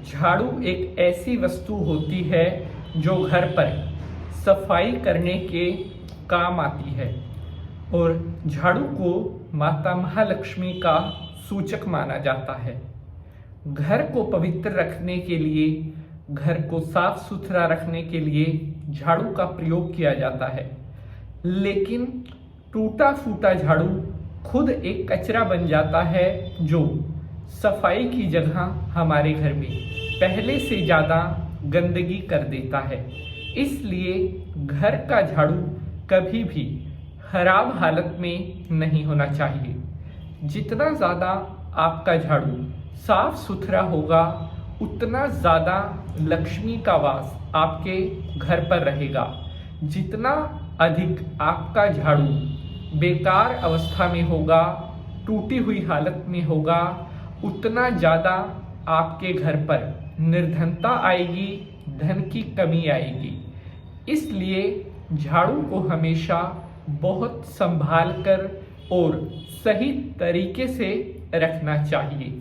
झाड़ू एक ऐसी वस्तु होती है जो घर पर सफाई करने के काम आती है और झाड़ू को माता महालक्ष्मी का सूचक माना जाता है। घर को पवित्र रखने के लिए, घर को साफ सुथरा रखने के लिए झाड़ू का प्रयोग किया जाता है। लेकिन टूटा फूटा झाड़ू खुद एक कचरा बन जाता है जो सफाई की जगह हमारे घर में पहले से ज़्यादा गंदगी कर देता है। इसलिए घर का झाड़ू कभी भी खराब हालत में नहीं होना चाहिए। जितना ज़्यादा आपका झाड़ू साफ सुथरा होगा, उतना ज़्यादा लक्ष्मी का वास आपके घर पर रहेगा। जितना अधिक आपका झाड़ू बेकार अवस्था में होगा, टूटी हुई हालत में होगा, उतना ज़्यादा आपके घर पर निर्धनता आएगी, धन की कमी आएगी। इसलिए झाड़ू को हमेशा बहुत संभाल कर और सही तरीके से रखना चाहिए।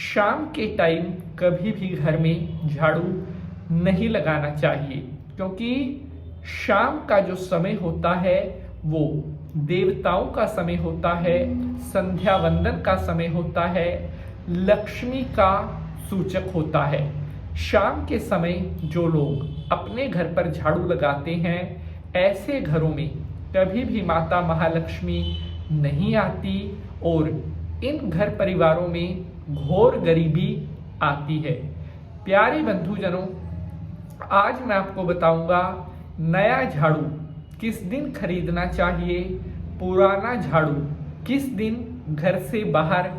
शाम के टाइम कभी भी घर में झाड़ू नहीं लगाना चाहिए, क्योंकि शाम का जो समय होता है वो देवताओं का समय होता है, संध्या वंदन का समय होता है, लक्ष्मी का सूचक होता है। शाम के समय जो लोग अपने घर पर झाड़ू लगाते हैं, ऐसे घरों में कभी भी माता महालक्ष्मी नहीं आती और इन घर परिवारों में घोर गरीबी आती है। प्यारे बंधुजनों, आज मैं आपको बताऊंगा नया झाड़ू किस दिन खरीदना चाहिए, पुराना झाड़ू किस दिन घर से बाहर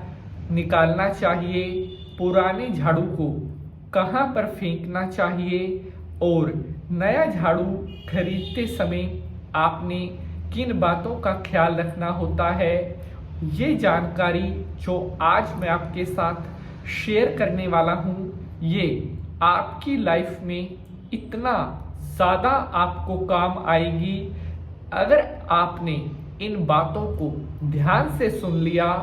निकालना चाहिए, पुराने झाड़ू को कहाँ पर फेंकना चाहिए और नया झाड़ू खरीदते समय आपने किन बातों का ख्याल रखना होता है। ये जानकारी जो आज मैं आपके साथ शेयर करने वाला हूँ, ये आपकी लाइफ में इतना ज़्यादा आपको काम आएगी। अगर आपने इन बातों को ध्यान से सुन लिया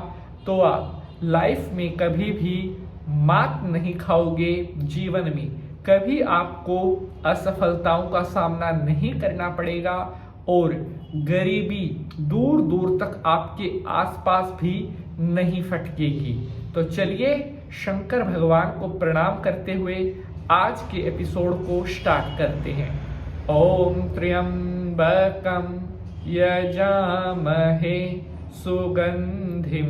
तो आप लाइफ में कभी भी मात नहीं खाओगे। जीवन में कभी आपको असफलताओं का सामना नहीं करना पड़ेगा और गरीबी दूर दूर तक आपके आसपास भी नहीं फटकेगी। तो चलिए शंकर भगवान को प्रणाम करते हुए आज के एपिसोड को स्टार्ट करते हैं। ओम त्र्यंबकम यजामहे सुगंधिम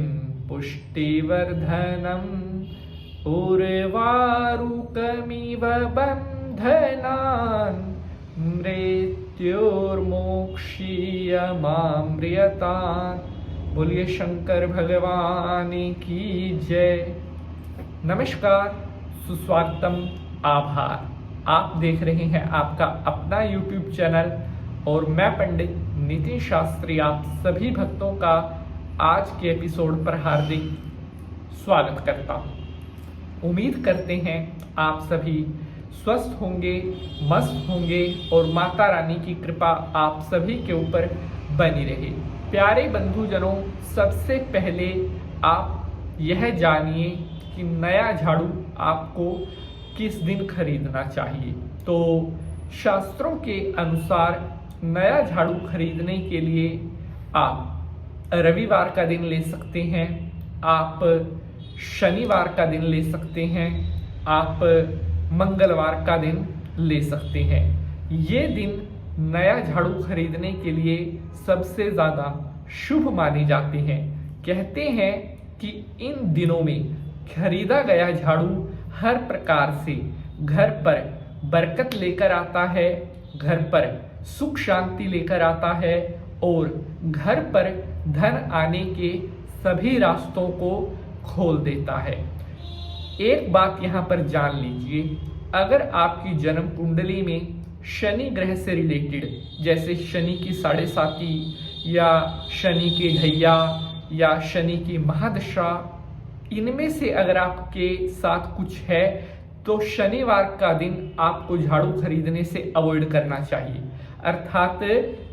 पुष्टिवर्धनम उर्वारुकमिव बन्धनान् मृत्योर्मोक्षीयमामृतात्। बोलिए शंकर भगवान की जय। नमस्कार, सुस्वागतम, आभार। आप देख रहे हैं आपका अपना YouTube चैनल और मैं पंडित नितिन शास्त्री आप सभी भक्तों का आज के एपिसोड पर हार्दिक स्वागत करता हूँ। उम्मीद करते हैं आप सभी स्वस्थ होंगे, मस्त होंगे और माता रानी की कृपा आप सभी के ऊपर बनी रहे। प्यारे बंधुजनों, सबसे पहले आप यह जानिए कि नया झाड़ू आपको किस दिन खरीदना चाहिए। तो शास्त्रों के अनुसार नया झाड़ू खरीदने के लिए आप रविवार का दिन ले सकते हैं, आप शनिवार का दिन ले सकते हैं, आप मंगलवार का दिन ले सकते हैं। ये दिन नया झाड़ू खरीदने के लिए सबसे ज़्यादा शुभ माने जाते हैं। कहते हैं कि इन दिनों में खरीदा गया झाड़ू हर प्रकार से घर पर बरकत लेकर आता है, घर पर सुख शांति लेकर आता है और घर पर धन आने के सभी रास्तों को खोल देता है। एक बात यहाँ पर जान लीजिए, अगर आपकी जन्म कुंडली में शनि ग्रह से रिलेटेड, जैसे शनि की साढ़े साती या शनि के ढैया या शनि की महादशा, इनमें से अगर आपके साथ कुछ है तो शनिवार का दिन आपको झाड़ू खरीदने से अवॉइड करना चाहिए। अर्थात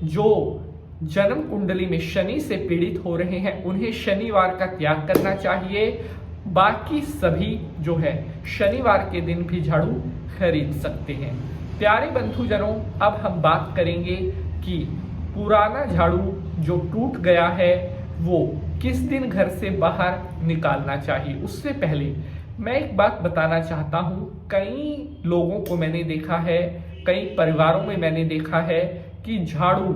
जो जन्म कुंडली में शनि से पीड़ित हो रहे हैं उन्हें शनिवार का त्याग करना चाहिए बाकी सभी जो है शनिवार के दिन भी झाड़ू खरीद सकते हैं। प्यारे बंधुजनों, अब हम बात करेंगे कि पुराना झाड़ू जो टूट गया है वो किस दिन घर से बाहर निकालना चाहिए। उससे पहले मैं एक बात बताना चाहता हूँ। कई लोगों को मैंने देखा है, कई परिवारों में मैंने देखा है कि झाड़ू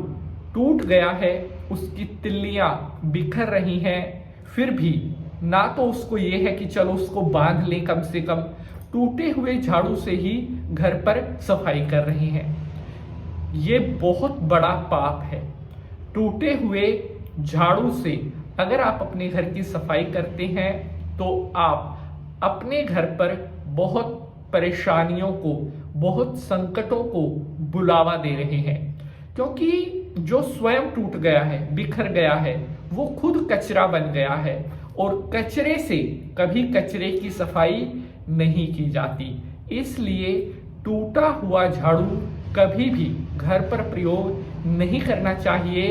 टूट गया है, उसकी तिल्लियां बिखर रही हैं, फिर भी ना तो उसको ये है कि चलो उसको बांध लें, कम से कम टूटे हुए झाड़ू से ही घर पर सफाई कर रहे हैं। ये बहुत बड़ा पाप है। टूटे हुए झाड़ू से अगर आप अपने घर की सफाई करते हैं तो आप अपने घर पर बहुत परेशानियों को, बहुत संकटों को बुलावा दे रहे हैं। क्योंकि जो स्वयं टूट गया है, बिखर गया है, वो खुद कचरा बन गया है और कचरे से कभी कचरे की सफाई नहीं की जाती। इसलिए टूटा हुआ झाड़ू कभी भी घर पर प्रयोग नहीं करना चाहिए।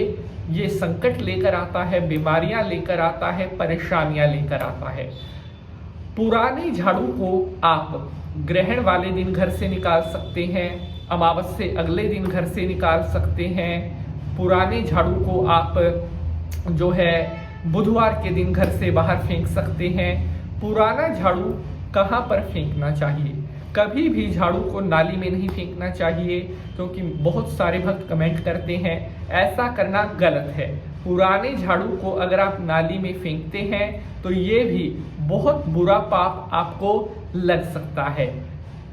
ये संकट लेकर आता है, बीमारियां लेकर आता है, परेशानियां लेकर आता है। पुराने झाड़ू को आप ग्रहण वाले दिन घर से निकाल सकते हैं, अमावस से अगले दिन घर से निकाल सकते हैं। पुराने झाड़ू को आप जो है बुधवार के दिन घर से बाहर फेंक सकते हैं। पुराना झाड़ू कहाँ पर फेंकना चाहिए? कभी भी झाड़ू को नाली में नहीं फेंकना चाहिए, क्योंकि बहुत सारे भक्त कमेंट करते हैं ऐसा करना गलत है। पुराने झाड़ू को अगर आप नाली में फेंकते हैं तो ये भी बहुत बुरा पाप आपको लग सकता है।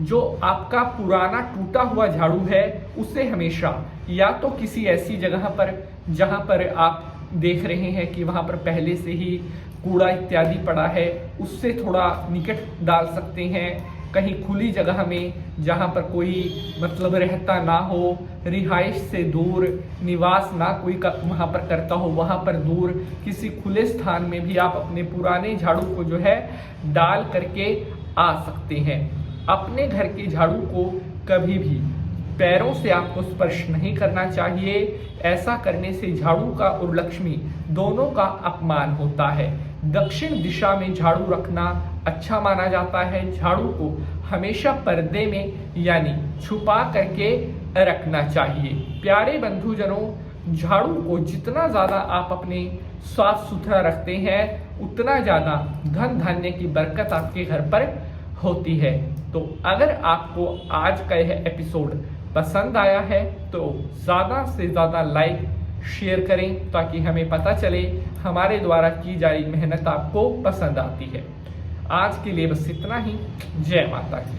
जो आपका पुराना टूटा हुआ झाड़ू है उसे हमेशा या तो किसी ऐसी जगह पर जहां पर आप देख रहे हैं कि वहां पर पहले से ही कूड़ा इत्यादि पड़ा है, उससे थोड़ा निकट डाल सकते हैं। कहीं खुली जगह में जहां पर कोई मतलब रहता ना हो, रिहाइश से दूर, निवास ना कोई वहां पर करता हो, वहां पर दूर किसी खुले स्थान में भी आप अपने पुराने झाड़ू को जो है डाल करके आ सकते हैं। अपने घर के झाड़ू को कभी भी पैरों से आपको स्पर्श नहीं करना चाहिए। ऐसा करने से झाड़ू का और लक्ष्मी दोनों का अपमान होता है। दक्षिण दिशा में झाड़ू रखना अच्छा माना जाता है। झाड़ू को हमेशा पर्दे में यानी छुपा करके रखना चाहिए। प्यारे बंधुजनों, झाड़ू को जितना ज्यादा आप अपने साफ सुथरा रखते हैं उतना ज्यादा धन धान्य की बरकत आपके घर पर होती है। तो अगर आपको आज का यह एपिसोड पसंद आया है तो ज़्यादा से ज़्यादा लाइक शेयर करें, ताकि हमें पता चले हमारे द्वारा की जा रही मेहनत आपको पसंद आती है। आज के लिए बस इतना ही। जय माता की।